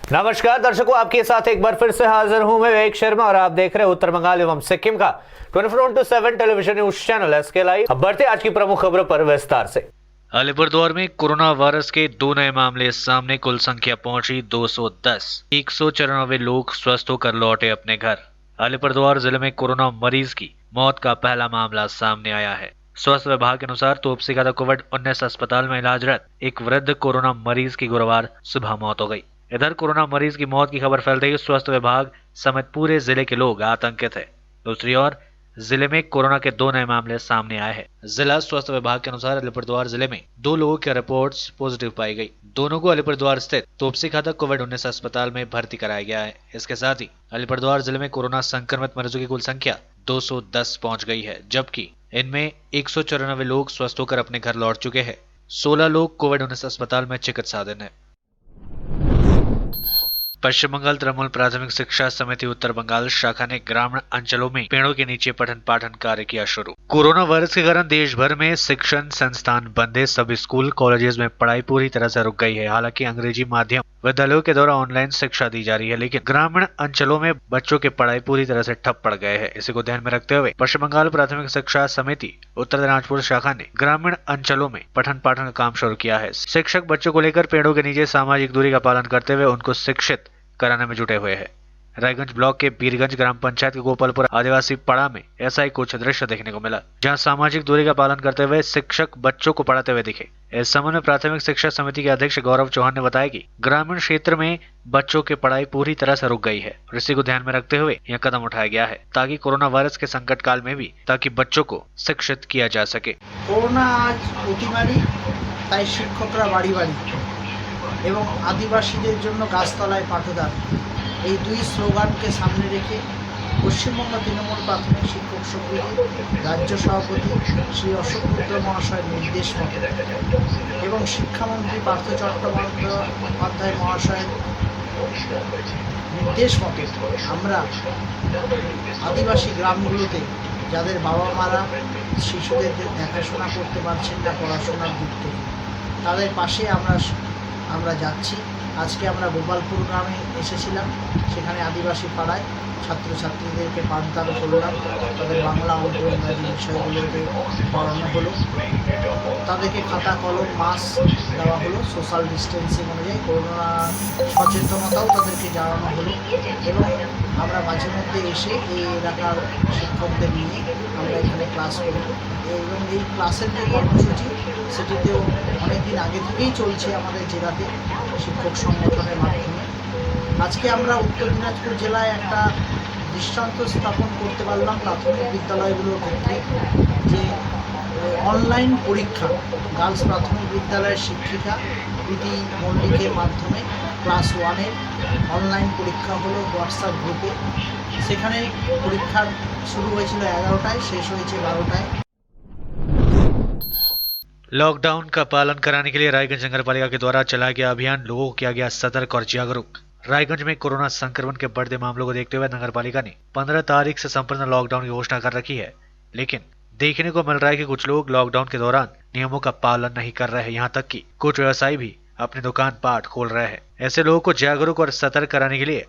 नमस्कार दर्शकों, आपके साथ एक बार फिर से हाजिर हूं मैं विवेक शर्मा और आप देख रहे हैं उत्तर बंगाल एवं सिक्किम का 24/7 television news channel SK live. अब बढ़ते आज की प्रमुख खबरों पर विस्तार से। अलीपुरद्वार में कोरोना वायरस के 2 नए मामले सामने, कुल संख्या पहुंची 210। 194 लोग स्वस्थ होकर लौटे अपने घर। अलीपुरद्वार जिले में कोरोना मरीज की मौत का पहला मामला सामने आया है। स्वास्थ्य विभाग के अनुसार तोपसीगादा कोविड-19 अस्पताल में इलाजरत एक वृद्ध कोरोना मरीज की गुरुवार सुबह मौत हो गई। इधर कोरोना मरीज की मौत की खबर फैलते ही स्वास्थ्य विभाग समेत पूरे जिले के लोग आतंकित हैं। दूसरी ओर जिले में कोरोना के 2 नए मामले सामने आए हैं। जिला स्वास्थ्य विभाग के अनुसार अलीपुरद्वार जिले में 2 लोगों की रिपोर्ट्स पॉजिटिव पाई गई। दोनों को अलीपुरद्वार स्थित तोपसीगादा कोविड-19 अस्पताल में भर्ती कराया गया है। इसके साथ ही अलीपुरद्वार जिले में कोरोना संक्रमित मरीजों की कुल संख्या 210 पहुंच गई है, जबकि इनमें 194 लोग स्वस्थ होकर अपने घर लौट चुके हैं। 16 लोग कोविड-19 अस्पताल में चिकित्साधीन है। पश्चिम बंगाल तृणमूल प्राथमिक शिक्षा समिति उत्तर बंगाल शाखा ने ग्रामीण अंचलों में पेड़ों के नीचे पठन पाठन कार्य किया शुरू। कोरोना वायरस के कारण देश भर में शिक्षण संस्थान बंद है। सभी स्कूल कॉलेजेस में पढ़ाई पूरी तरह से रुक गई है। हालांकि अंग्रेजी माध्यम विद्यालयों के द्वारा ऑनलाइन शिक्षा दी जा रही है, लेकिन ग्रामीण अंचलों में बच्चों की पढ़ाई पूरी तरह से ठप पड़ गए हैं। इसी को ध्यान में रखते हुए पश्चिम बंगाल प्राथमिक शिक्षा समिति उत्तर दिनाजपुर शाखा ने ग्रामीण अंचलों में पठन पाठन का काम शुरू किया है। शिक्षक बच्चों को लेकर पेड़ों के नीचे सामाजिक दूरी का पालन करते हुए उनको शिक्षित कराने में जुटे हुए हैं। रायगंज ब्लॉक के बीरगंज ग्राम पंचायत के गोपालपुर आदिवासी पाड़ा में ऐसा ही कुछ दृश्य देखने को मिला, जहां सामाजिक दूरी का पालन करते हुए शिक्षक बच्चों को पढ़ाते हुए दिखे। इस संबंध में प्राथमिक शिक्षा समिति के अध्यक्ष गौरव चौहान ने बताया कि ग्रामीण क्षेत्र में बच्चों की पढ़ाई पूरी तरह से रुक गई है और इसी को ध्यान में रखते हुए यह कदम उठाया गया है, ताकि कोरोना वायरस के संकट काल में भी ताकि बच्चों को शिक्षित किया जा सके। कोरोना आज অতিমারি, তাই শিক্ষকরা বাড়ি বাড়ি এবং আদিবাসীদের জন্য গাছতলায় পাঠদান, এই দুই স্লোগানকে সামনে রেখে পশ্চিমবঙ্গ তৃণমূল প্রাথমিক শিক্ষক সমিতির রাজ্য সভাপতি শ্রী অশোক রুদ্র মহাশয়ের নির্দেশ মতো এবং শিক্ষামন্ত্রী পার্থ চট্টোপাধ্যায় মহাশয়ের নির্দেশ মতো আমরা আদিবাসী গ্রামগুলোতে যাদের বাবা মারা শিশুদের দেখাশোনা করতে পারছেন না পড়াশোনার দিক থেকে, তাদের পাশে আমরা যাচ্ছি। আজকে আমরা গোপালপুর গ্রামে এসেছিলাম, সেখানে আদিবাসী পাড়ায় ছাত্রছাত্রীদেরকে পাঠদান করলাম, তাদের বাংলা অঙ্ক ইংরাজি বিষয়গুলোতে পড়ানো হলো, তাদেরকে খাতা কলম মাস্ক দেওয়া হলো, সোশ্যাল ডিস্টেন্সিং অনুযায়ী করোনা সচেতনতাও তাদেরকে জানানো হলো এবং আমরা মাঝে মধ্যে এসে এই এলাকার শিক্ষকদের নিয়ে আমরা এখানে ক্লাস করি এবং এই ক্লাসের যে কর্মসূচি সেটিতেও অনেকদিন আগে থেকেই চলছে আমাদের জেলাতে শিক্ষক সংগঠনের মাধ্যমে। আজকে আমরা উত্তর দিনাজপুর জেলায় একটা দৃষ্টান্ত স্থাপন করতে পারলাম প্রাথমিক বিদ্যালয়গুলোর ক্ষেত্রে, যে অনলাইন পরীক্ষা গার্লস প্রাথমিক বিদ্যালয়ের শিক্ষিকা প্রীতি মল্লিকের মাধ্যমে ক্লাস 1-এর অনলাইন পরীক্ষা হলো হোয়াটসঅ্যাপ গ্রুপে। সেখানে পরীক্ষার শুরু হয়েছিল 11টায়, শেষ হয়েছে 12টায়। लॉकडाउन का पालन कराने के लिए रायगंज नगर पालिका के द्वारा चलाया गया अभियान, लोगों को किया गया सतर्क और जागरूक। रायगंज में कोरोना संक्रमण के बढ़ते मामलों को देखते हुए नगर पालिका ने 15 तारीख से संपूर्ण लॉकडाउन की घोषणा कर रखी है, लेकिन देखने को मिल रहा है कि कुछ लोग लॉकडाउन के दौरान नियमों का पालन नहीं कर रहे हैं। यहाँ तक कि कुछ व्यवसायी भी अपनी दुकान पाट खोल रहे हैं। ऐसे लोगों को जागरूक और सतर्क कराने के लिए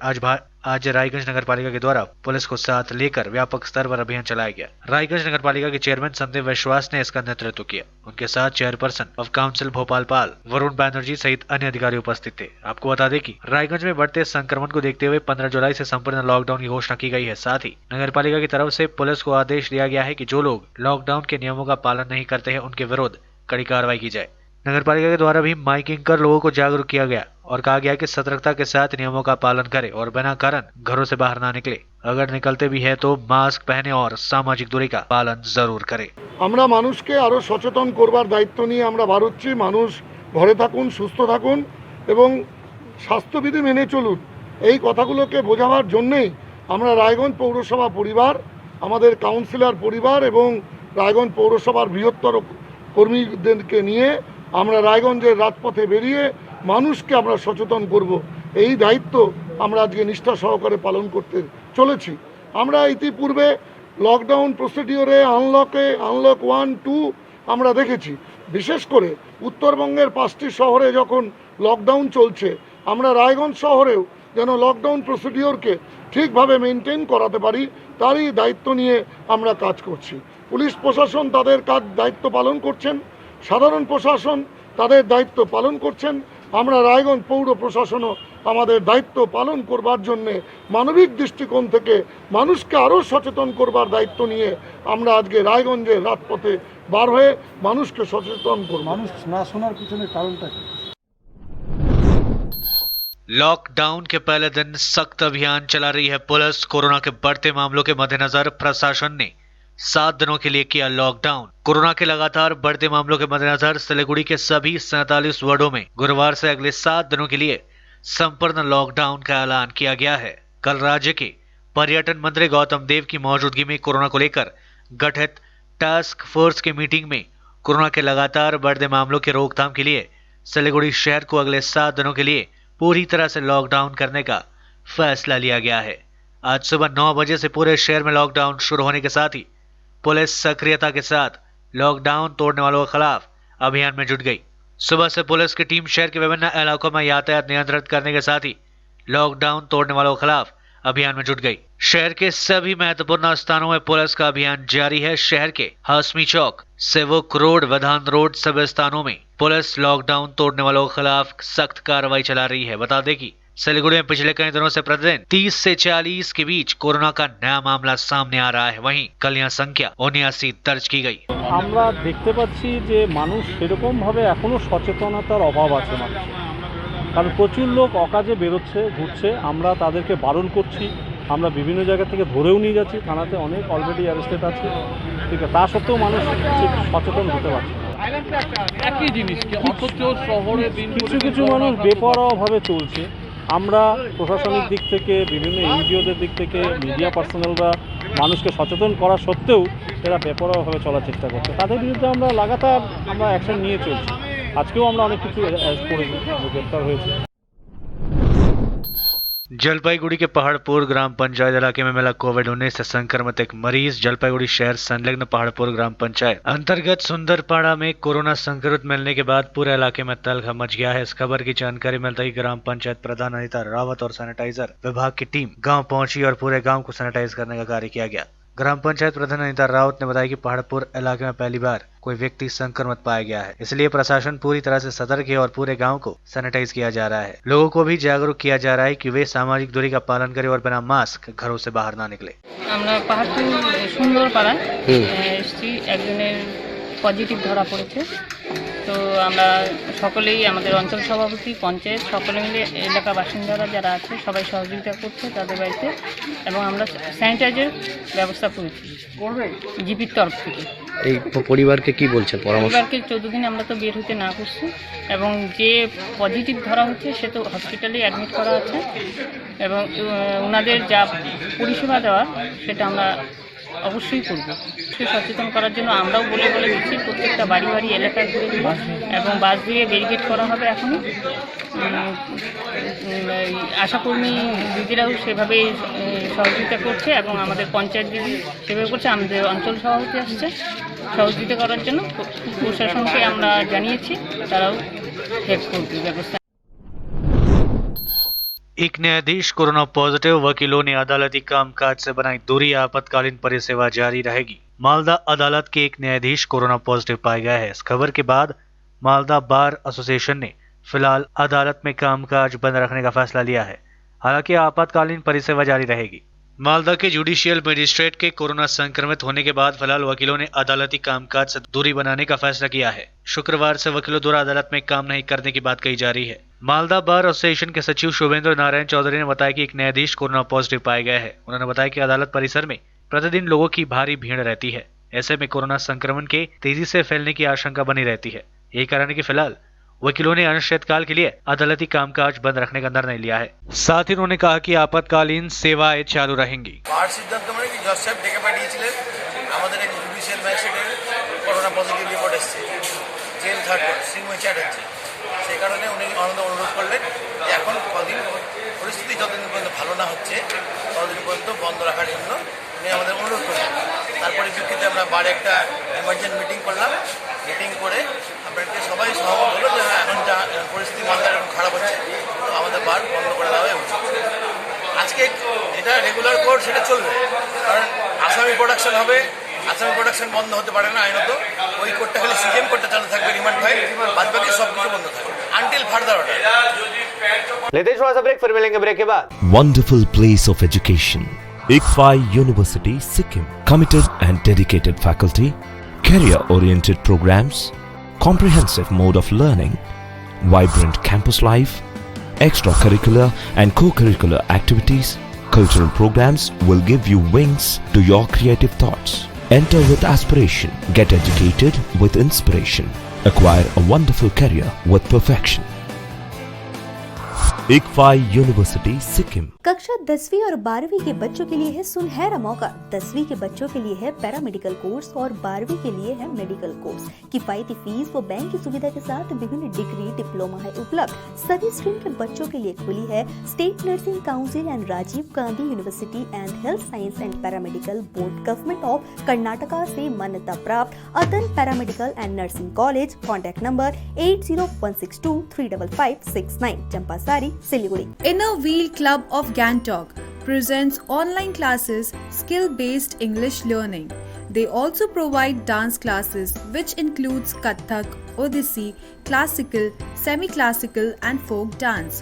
आज रायगंज नगर पालिका के द्वारा पुलिस को साथ लेकर व्यापक स्तर पर अभियान चलाया गया। रायगंज नगर पालिका के चेयरमैन संदीप विश्वास ने इसका नेतृत्व किया। उनके साथ चेयरपर्सन ऑफ काउंसिल भोपाल पाल, वरुण बैनर्जी सहित अन्य अधिकारी उपस्थित थे। आपको बता दें कि रायगंज में बढ़ते संक्रमण को देखते हुए 15 जुलाई से संपूर्ण लॉकडाउन की घोषणा की गई है। साथ ही नगर पालिका की तरफ से पुलिस को आदेश दिया गया है कि जो लोग लॉकडाउन के नियमों का पालन नहीं करते हैं उनके विरुद्ध कड़ी कार्रवाई की जाए। नगर पालिका के द्वारा भी माइकिंग कर लोगों को जागरूक किया गया और कहा गया कि सतर्कता के साथ नियमों का पालन करें और बिना कारण घरों से बाहर ना निकले। अगर निकलते भी है तो मास्क पहने और सामाजिक दूरी का पालन जरूर करें। আমরা মানুষকে আরো সচেতন করবার দায়িত্ব নিয়ে আমরা বাড়ুচ্ছি। মানুষ ঘরে থাকুন, সুস্থ থাকুন এবং স্বাস্থ্যবিধি মেনে চলুন, এই কথাগুলোকে বোঝাবার জন্যই আমরা রায়গঞ্জ পৌরসভা পরিবার, আমাদের কাউন্সিলর পরিবার এবং রায়গঞ্জ পৌরসভার বৃহত্তর কর্মীদেরকে নিয়ে আমরা রায়গঞ্জের রাজপথে বেরিয়ে মানুষকে আমরা সচেতন করব, এই দায়িত্ব আমরা আজকে নিষ্ঠা সহকারে পালন করতে চলেছি। আমরা ইতিপূর্বে লকডাউন প্রসিডিওরে আনলক 1, 2 আমরা দেখেছি। বিশেষ করে উত্তরবঙ্গের 5টি শহরে যখন লকডাউন চলছে আমরা রায়গঞ্জ শহরেও যেন লকডাউন প্রসিডিওরকে ঠিকভাবে মেনটেন করাতে পারি তারই দায়িত্ব নিয়ে আমরা কাজ করছি। পুলিশ প্রশাসন তাদের দায়িত্ব পালন করছেন, সাধারণ প্রশাসন তাদের দায়িত্ব পালন করছেন। আমরা রায়গঞ্জ পৌর প্রশাসনও আমাদের দায়িত্ব পালন করবার জন্যে মানবিক দৃষ্টিকোণ থেকে মানুষকে আরও সচেতন করবার দায়িত্ব নিয়ে আমরা আজকে রায়গঞ্জের রাজপথে বার হয়ে মানুষকে সচেতন করব। মানুষ না শোনার পিছনে কারণটা কি? लॉकडाउन के पहले दिन सख्त अभियान चला रही है पुलिस। कोरोना के बढ़ते मामलों के मद्देनजर प्रशासन ने 7 दिनों के लिए किया लॉकडाउन। कोरोना के लगातार बढ़ते मामलों के मद्देनजर सिलीगुड़ी के सभी 47 वार्डों में गुरुवार से अगले 7 दिनों के लिए संपूर्ण लॉकडाउन का ऐलान किया गया है। कल राज्य के पर्यटन मंत्री गौतम देव की मौजूदगी में कोरोना को लेकर गठित टास्क फोर्स की मीटिंग में कोरोना के लगातार बढ़ते मामलों की रोकथाम के लिए सिलीगुड़ी शहर को अगले 7 दिनों के लिए पूरी तरह से लॉकडाउन करने का फैसला लिया गया है। आज सुबह 9 बजे से पूरे शहर में लॉकडाउन शुरू होने के साथ ही पुलिस सक्रियता के साथ लॉकडाउन तोड़ने वालों के खिलाफ अभियान में जुट गई। सुबह से पुलिस की टीम शहर के विभिन्न इलाकों में यातायात नियंत्रित करने के साथ ही लॉकडाउन तोड़ने वालों के खिलाफ अभियान में जुट गई। शहर के सभी महत्वपूर्ण स्थानों में पुलिस का अभियान जारी है। शहर के हासमी चौक, सेवक रोड, विधान रोड सभी स्थानों में पुलिस लॉकडाउन तोड़ने वालों के खिलाफ सख्त कार्रवाई चला रही है। बता दें कि सिलीगुड़ी में पिछले कई दिनों से प्रतिदिन 30 से 40 के बीच कोरोना का नया मामला सामने आ रहा है। वहीं कल यह संख्या 79 दर्ज की गई। আমরা দেখতে পাচ্ছি যে মানুষ সেরকমভাবে এখনও সচেতনতার অভাব আছে মানুষ, কারণ প্রচুর লোক অকাজে বেরোচ্ছে, ঘুরছে। আমরা তাদেরকে বারণ করছি, আমরা বিভিন্ন জায়গা থেকে ধরেও নিয়ে যাচ্ছি, থানাতে অনেক অলরেডি অ্যারেস্টেড আছে, ঠিক আছে। তা সত্ত্বেও মানুষ ঠিক সচেতন হতে পারছে না। একই জিনিস অথচ শহরে দিন কিছু কিছু মানুষ বেপরোয়াভাবে চলছে। আমরা প্রশাসনিক দিক থেকে, বিভিন্ন এনজিওদের দিক থেকে, মিডিয়া পার্সোনালরা মানুষকে সচেতন করা সত্ত্বেও এরা বেপরোয়াভাবে চলার চেষ্টা করছে। তাদের বিরুদ্ধে আমরা লাগাতার অ্যাকশন নিয়ে চলছি। আজকেও আমরা অনেক কিছু অ্যারেস্ট করেছি, গ্রেপ্তার হয়েছে। जलपाईगुड़ी के पहाड़पुर ग्राम पंचायत इलाके में मिला कोविड-19 से संक्रमित एक मरीज। जलपाईगुड़ी शहर संलग्न पहाड़पुर ग्राम पंचायत अंतर्गत सुंदरपाड़ा में कोरोना संक्रमित मिलने के बाद पूरे इलाके में तहलका मच गया है। इस खबर की जानकारी मिलते ही ग्राम पंचायत प्रधान अनिता रावत और सैनिटाइजर विभाग की टीम गांव पहुंची और पूरे गांव को सैनिटाइज करने का कार्य किया गया। ग्राम पंचायत प्रधान अनिता रावत ने बताया कि पहाड़पुर इलाके में पहली बार कोई व्यक्ति संक्रमित पाया गया है, इसलिए प्रशासन पूरी तरह से सतर्क है और पूरे गांव को सैनिटाइज किया जा रहा है। लोगों को भी जागरूक किया जा रहा है कि वे सामाजिक दूरी का पालन करें और बिना मास्क घरों से बाहर ना निकले। আমরা পাহাড়পুর সুন্দরপাড়ায় এসেছি, একজনের পজিটিভ ধরা পড়েছে। তো আমরা সকলেই, আমাদের অঞ্চল সভাপতি, পঞ্চায়েত সকলে মিলে এলাকা বাসিন্দারা যারা আছে সবাই সহযোগিতা করছে তাদের বাড়িতে, এবং আমরা স্যানিটাইজার ব্যবস্থা করেছি জিপির তরফ থেকে। এই পরিবারকে কি বলছেন পরামর্শ? পরিবারকে 14 দিন আমরা তো বের হতে না করছি, এবং যে পজিটিভ ধরা হচ্ছে সে তো হসপিটালে অ্যাডমিট করা আছে, এবং ওনাদের যা পরিষেবা দেওয়ার সেটা আমরা অবশ্যই করবো। সচেতন করার জন্য আমরাও বলে দিচ্ছি, প্রত্যেকটা বাড়ি বাড়ি এলাকায় ঘুরে দিব, এবং বাস দিয়ে ব্যারিকেড করা হবে। এখনও আশাকর্মী দিদিরাও সেভাবেই সহযোগিতা করছে, এবং আমাদের পঞ্চায়েত দিদি সেভাবে করছে। আমাদের অঞ্চল সভাপতি আসছে সহযোগিতা করার জন্য, প্রশাসনকে আমরা জানিয়েছি, তারাও হেল্প করবে ব্যবস্থা। एक न्यायाधीश कोरोना पॉजिटिव, वकीलों ने अदालती कामकाज से बनाई दूरी, आपातकालीन परिसेवा जारी रहेगी। मालदा अदालत के एक न्यायाधीश कोरोना पॉजिटिव पाया गया है। इस खबर के बाद मालदा बार एसोसिएशन ने फिलहाल अदालत में कामकाज बंद रखने का फैसला लिया है। हालांकि आपातकालीन परिसेवा जारी रहेगी। मालदा के जुडिशियल मजिस्ट्रेट के कोरोना संक्रमित होने के बाद फिलहाल वकीलों ने अदालती कामकाज से दूरी बनाने का फैसला किया है। शुक्रवार से वकीलों द्वारा अदालत में काम नहीं करने की बात कही जा रही है। मालदा बार एसोसिएशन के सचिव शुभेंद्र नारायण चौधरी ने बताया कि एक न्यायाधीश कोरोना पॉजिटिव पाया गया है। उन्होंने बताया कि अदालत परिसर में प्रतिदिन लोगों की भारी भीड़ रहती है, ऐसे में कोरोना संक्रमण के तेजी से फैलने की आशंका बनी रहती है। यही कारण है कि फिलहाल वकीलों ने अनिश्चितकाल के लिए अदालती कामकाज बंद रखने का निर्णय लिया है। साथ ही उन्होंने कहा कि आपातकालीन सेवाएं चालू रहेंगी। সিদ্ধান্ত মানে কি, জজ সাহেব ডেকে পাঠিয়েছিলেন আমাদের এক জুডিশিয়াল ম্যাজিস্ট্রেটের করোনা পজিটিভ রিপোর্ট এসেছে, জেল থার্ড সিংময় চ্যাটার্জি। সেই কারণে উনি আমাদের অনুরোধ করলেন যে এখন কদিন পরিস্থিতি যতদিন পর্যন্ত ভালো না হচ্ছে ততদিন পর্যন্ত বন্ধ রাখার জন্য উনি আমাদের অনুরোধ করলেন। তারপরে ভিত্তিতে আমরা বারে একটা এমার্জেন্সি মিটিং করলাম। মিটিং করে আপনাদেরকে সবাই সহমত হলো যে হ্যাঁ, এখন যা পরিস্থিতি মালদার এখন খারাপ হচ্ছে, তো আমাদের রেগুলার কোড সেটা চলবে, কারণ আসামি প্রোডাকশন হবে, আসামি প্রোডাকশন বন্ধ হতে পারে না আইনত। ওই কোডটা খালি সিজন কোডটা চালু থাকবে, রিমান্ড ফাইল, বাদ বাকি সব কিছু বন্ধ থাকবে আনটিল ফার্দার অর্ডার। लेते हैं थोड़ा सा ब्रेक, फिर मिलेंगे ब्रेक के बाद। Wonderful place of education. ICFI University, Sikkim. Committed and dedicated faculty, career-oriented programs, comprehensive mode of learning, vibrant campus life, extracurricular and co-curricular activities, cultural programs will give you wings to your creative thoughts. Enter with aspiration, get educated with inspiration, acquire a wonderful career with perfection. ICFI University, Sikkim. कक्षा 10वीं और 12वीं के बच्चों के लिए है सुनहरा मौका। 10वीं के बच्चों के लिए है पैरामेडिकल कोर्स और 12वीं के लिए है मेडिकल कोर्स। किफायती फीस व बैंक की सुविधा के साथ विभिन्न डिग्री डिप्लोमा है उपलब्ध। सभी स्ट्रीम के बच्चों के लिए खुली है state nursing council and Rajiv Gandhi university and health science and paramedical board government of Karnataka से मान्यता प्राप्त अदन paramedical and nursing college. Contact number 8016235569, Champasari, Siliguri. Inner Wheel Club of Gangtok presents online classes, skill-based English learning. They also provide dance classes which includes Kathak, Odissi, classical, semi-classical and folk dance.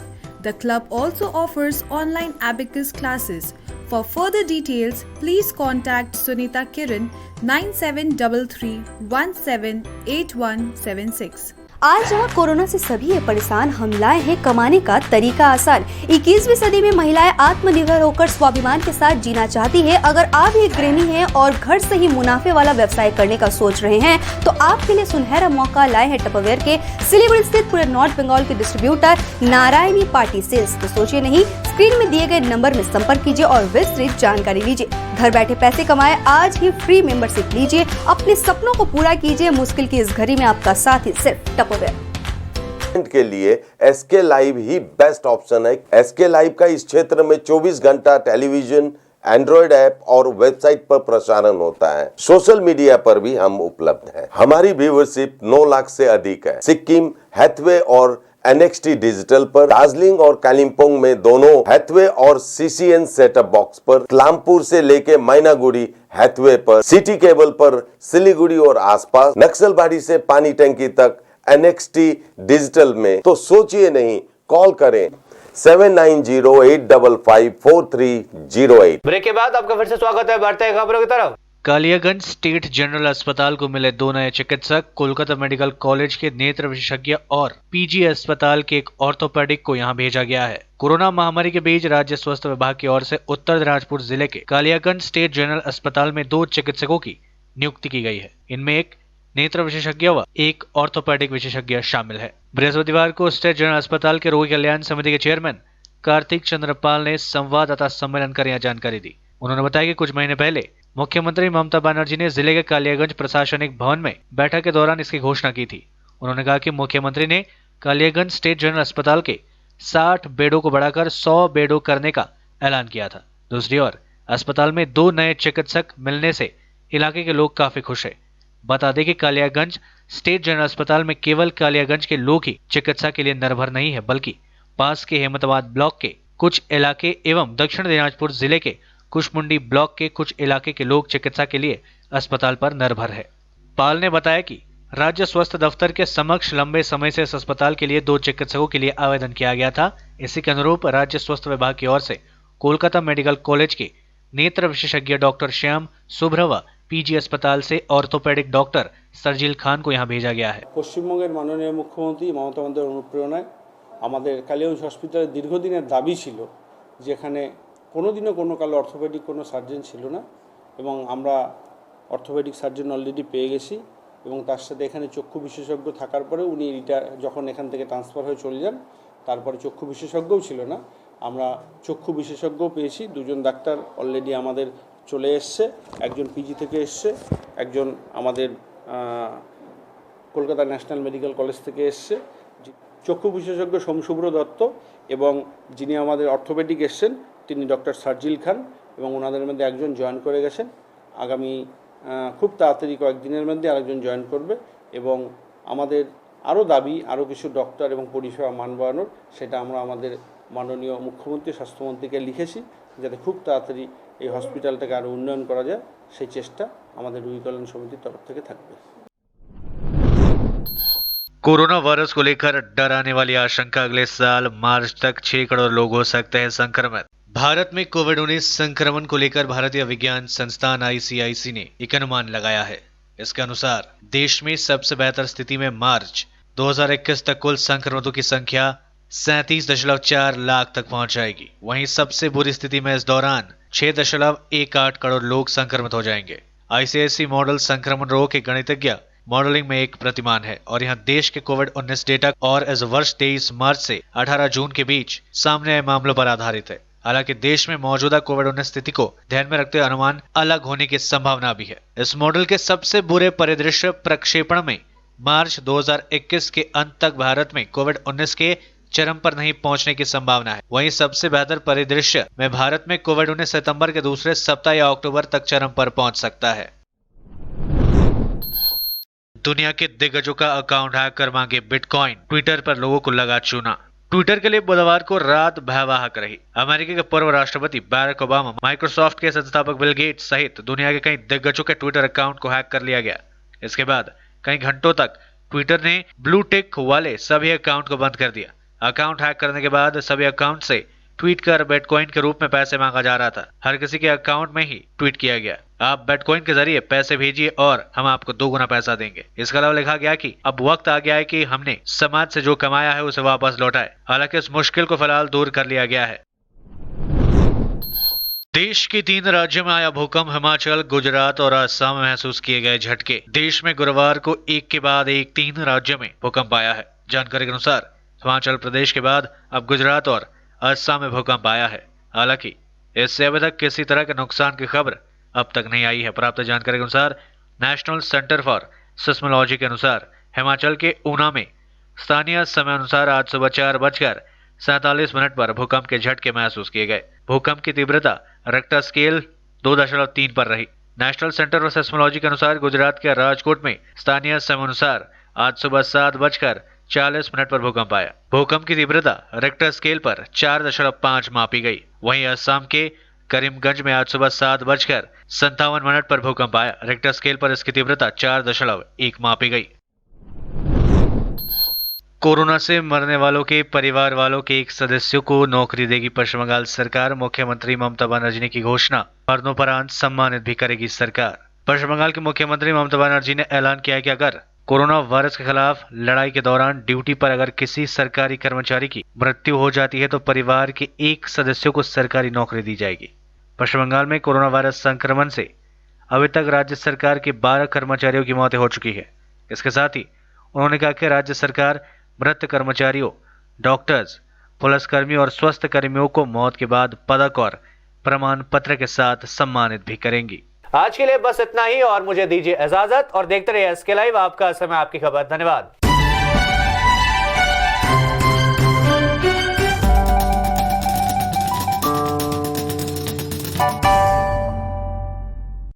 The club also offers online abacus classes. For further details, please contact Sunita Kiran 9733178176. आज जहाँ corona से सभी है परेशान, हम लाए हैं कमाने का तरीका आसान। 21वीं सदी में महिलाएं आत्मनिर्भर होकर स्वाभिमान के साथ जीना चाहती है। अगर आप एक गृहिणी हैं और घर से ही मुनाफे वाला व्यवसाय करने का सोच रहे हैं तो आपके लिए सुनहरा मौका लाए हैं टपरवेयर के सिलीगुड़ी स्थित पूरे नॉर्थ बंगाल के डिस्ट्रीब्यूटर नारायणी पार्टी सेल्स। तो सोचिए नहीं, स्क्रीन में दिए गए नंबर में संपर्क कीजिए और विस्तृत जानकारी लीजिए। घर बैठे पैसे कमाए, आज ही फ्री मेंबरशिप लीजिए, अपने सपनों को पूरा कीजिए। मुश्किल की इस घड़ी में आपका साथी सिर्फ टपरवेयर के लिए एसके लाइव ही बेस्ट ऑप्शन है। एसके लाइव का इस क्षेत्र में 24 घंटा टेलीविजन, एंड्रॉइड ऐप और वेबसाइट पर प्रसारण होता है। सोशल मीडिया पर भी हम उपलब्ध हैं। हमारी व्यूवरशिप 9 लाख से अधिक है। सिक्किम, हैथवे और NXT डिजिटल पर, दार्जिलिंग और कालिम्पोंग में दोनों हैथवे और CCN सेटअप बॉक्स पर, क्लामपुर से लेके मैनागुड़ी हैथवे पर, सिटी केबल पर सिलीगुड़ी और आसपास, नक्सलबाड़ी से पानी टंकी तक NXT डिजिटल में। तो सोचिए नहीं, कॉल करें 7908554308। ब्रेक के बाद आपका फिर से स्वागत है, बढ़ते हैं खबरों की तरफ। कालियागंज स्टेट जनरल अस्पताल को मिले 2 नए चिकित्सक। कोलकाता मेडिकल कॉलेज के नेत्र विशेषज्ञ और PG अस्पताल के एक ऑर्थोपेडिक को यहां भेजा गया है। कोरोना महामारी के बीच राज्य स्वास्थ्य विभाग की ओर से उत्तर दिनाजपुर जिले के कालियागंज स्टेट जनरल अस्पताल में 2 चिकित्सकों की नियुक्ति की गई है। इनमें एक नेत्र विशेषज्ञ व एक ऑर्थोपेडिक विशेषज्ञ शामिल है। बृहस्पतिवार को स्टेट जनरल अस्पताल के रोगी कल्याण समिति के चेयरमैन कार्तिक चंद्रपाल ने संवाददाता सम्मेलन कर यह जानकारी दी। उन्होंने बताया कि कुछ महीने पहले मुख्यमंत्री ममता बनर्जी ने जिले के कालियागंज प्रशासनिक भवन में बैठक के दौरान इसकी घोषणा की थी। उन्होंने कहा कि मुख्यमंत्री ने कालियागंज स्टेट जनरल अस्पताल के 60 बेडों को बढ़ाकर 100 बेडों करने का ऐलान किया था। दूसरी ओर अस्पताल में 2 नए चिकित्सक मिलने से इलाके के लोग काफी खुश है। बता दें कि कालियागंज स्टेट जनरल अस्पताल में केवल कालियागंज के लोग ही चिकित्सा के लिए निर्भर नहीं है, बल्कि पास के हेमताबाद ब्लॉक के कुछ इलाके एवं दक्षिण दिनाजपुर जिले के कुशमुंडी ब्लॉक के कुछ इलाके के लोग चिकित्सा के लिए अस्पताल पर निर्भर है। पाल ने बताया कि राज्य स्वास्थ्य दफ्तर के समक्ष लंबे समय से इस अस्पताल के लिए 2 चिकित्सकों के लिए आवेदन किया गया था। इसी के अनुरूप राज्य स्वास्थ्य विभाग की ओर से कोलकाता मेडिकल कॉलेज के नेत्र विशेषज्ञ डॉक्टर श्याम सुभ्रवा PG अस्पताल से ऑर्थोपेडिक डॉक्टर सरजिल खान को यहाँ भेजा गया है। পশ্চিমবঙ্গের মাননীয় মুখ্যমন্ত্রী মমতা বন্দ্যোপাধ্যায়ের অনুপ্রেরণায় আমাদের কালিয়াগঞ্জ হসপিটালের দীর্ঘদিনের দাবি ছিল যেখানে কোনোদিনও কোনো কালে অর্থোপেডিক কোনো সার্জন ছিল না এবং আমরা অর্থোপেডিক সার্জন অলরেডি পেয়ে গেছি এবং তার সাথে এখানে চক্ষু বিশেষজ্ঞ থাকার পরে উনি যখন এখান থেকে ট্রান্সফার হয়ে চলে যান তারপরে চক্ষু বিশেষজ্ঞও ছিল না, আমরা চক্ষু বিশেষজ্ঞও পেয়েছি। 2 জন ডাক্তার অলরেডি আমাদের চলে এসছে, একজন PG থেকে এসছে, একজন আমাদের কলকাতা ন্যাশনাল মেডিকেল কলেজ থেকে এসছে। চক্ষু বিশেষজ্ঞ সোমশুভ্র দত্ত এবং যিনি আমাদের অর্থোপেডিক এসছেন তিনি ডক্টর সার্জিল খান এবং ওনাদের মধ্যে একজন জয়েন করে গেছেন। আগামী খুব তাড়াতাড়ি কয়েকদিনের মধ্যে আরেকজন জয়েন করবে এবং আমাদের আরও দাবি আরও কিছু ডক্টর এবং পরিষেবা মান বাড়ানোর, সেটা আমরা আমাদের মাননীয় মুখ্যমন্ত্রী স্বাস্থ্যমন্ত্রীকে লিখেছি যাতে খুব তাড়াতাড়ি এই হসপিটালটাকে আরও উন্নয়ন করা যায় সেই চেষ্টা আমাদের রোগী কল্যাণ সমিতির তরফ থেকে থাকবে। कोरोना वायरस को लेकर डराने वाली आशंका, अगले साल मार्च तक 6 करोड़ लोग हो सकते हैं संक्रमित। भारत में कोविड-19 संक्रमण को लेकर भारतीय विज्ञान संस्थान ICIC ने एक अनुमान लगाया है। इसके अनुसार देश में सबसे बेहतर स्थिति में मार्च 2021 तक कुल संक्रमितों की संख्या 37.4 लाख तक पहुंच जाएगी। वहीं सबसे बुरी स्थिति में इस दौरान 6.18 करोड़ लोग संक्रमित हो जाएंगे। ICIC मॉडल संक्रमण रोग के गणितज्ञ मॉडलिंग में एक प्रतिमान है और यहाँ देश के कोविड-19 डेटा और इस वर्ष 23 मार्च से 18 जून के बीच सामने आए मामलों पर आधारित है। हालांकि देश में मौजूदा कोविड-19 स्थिति को ध्यान में रखते हुए अनुमान अलग होने की संभावना भी है। इस मॉडल के सबसे बुरे परिदृश्य प्रक्षेपण में मार्च 2021 के अंत तक भारत में कोविड-19 के चरम पर नहीं पहुंचने की संभावना है। वहीं सबसे बेहतर परिदृश्य में भारत में कोविड-19 सितंबर के दूसरे सप्ताह या अक्टूबर तक चरम पर पहुंच सकता है। दुनिया के दिग्गजों का अकाउंट हैक कर मांगे बिटकॉइन, ट्विटर पर लोगों को लगा चूना। ट्विटर के लिए बुधवार को रात भयावह रही। अमेरिका के पूर्व राष्ट्रपति बाराक ओबामा, माइक्रोसॉफ्ट के संस्थापक बिल गेट्स सहित दुनिया के कई दिग्गजों के ट्विटर अकाउंट को हैक कर लिया गया। इसके बाद कई घंटों तक ट्विटर ने ब्लू टिक वाले सभी अकाउंट को बंद कर दिया। अकाउंट हैक करने के बाद सभी अकाउंट से ट्वीट कर बिटकॉइन के रूप में पैसे मांगा जा रहा था। हर किसी के अकाउंट में ही ट्वीट किया गया, आप बिटकॉइन के जरिए पैसे भेजिए और हम आपको 2 गुना पैसा देंगे। इसके अलावा लिखा गया कि अब वक्त आ गया है कि हमने समाज से जो कमाया है उसे वापस लौटाए। हालांकि इस मुश्किल को फिलहाल दूर कर लिया गया है। देश के 3 राज्यों में आया भूकंप, हिमाचल, गुजरात और असम में महसूस किए गए झटके। देश में गुरुवार को एक के बाद एक 3 राज्यों में भूकंप आया है। जानकारी के अनुसार हिमाचल प्रदेश के बाद अब गुजरात और असम में भूकंप आया है। हालांकि इससे अभी तक किसी तरह के नुकसान की खबर अब तक नहीं आई है। प्राप्त जानकारी के अनुसार नेशनल सेंटर फॉर सिस्मोलॉजी के अनुसार हिमाचल के ऊना में स्थानीय समय अनुसार आज सुबह 4:47 पर भूकंप के झटके महसूस किए गए। भूकंप की तीव्रता रिक्टर स्केल 2.3 पर रही। नेशनल सेंटर फॉर सिस्मोलॉजी के अनुसार गुजरात के राजकोट में स्थानीय समय अनुसार आज सुबह 7:40 पर भूकंप आया। भूकंप की तीव्रता रिक्टर स्केल पर 4.5 मापी गई। वहीं असम के करीमगंज में आज सुबह 7:57 पर भूकंप आया। रिक्टर स्केल पर इसकी तीव्रता 4.1 मापी गई। कोरोना से मरने वालों के परिवार वालों के एक सदस्य को नौकरी देगी पश्चिम बंगाल सरकार। मुख्यमंत्री ममता बनर्जी ने की घोषणा, मरणोपरांत सम्मानित भी करेगी सरकार। पश्चिम बंगाल के मुख्यमंत्री ममता बनर्जी ने ऐलान किया है कि अगर कोरोना वायरस के खिलाफ लड़ाई के दौरान ड्यूटी पर अगर किसी सरकारी कर्मचारी की मृत्यु हो जाती है तो परिवार के एक सदस्य को सरकारी नौकरी दी जाएगी। पश्चिम बंगाल में कोरोना वायरस संक्रमण से अभी तक राज्य सरकार के 12 कर्मचारियों की मौतें हो चुकी है। इसके साथ ही उन्होंने कहा कि राज्य सरकार मृत कर्मचारियों, डॉक्टर्स, पुलिसकर्मियों और स्वास्थ्य कर्मियों को मौत के बाद पदक और प्रमाण पत्र के साथ सम्मानित भी करेंगी। आज के लिए बस इतना ही और मुझे दीजिए इजाजत और देखते रहिए SK लाइव, आपका समय आपकी खबर। धन्यवाद।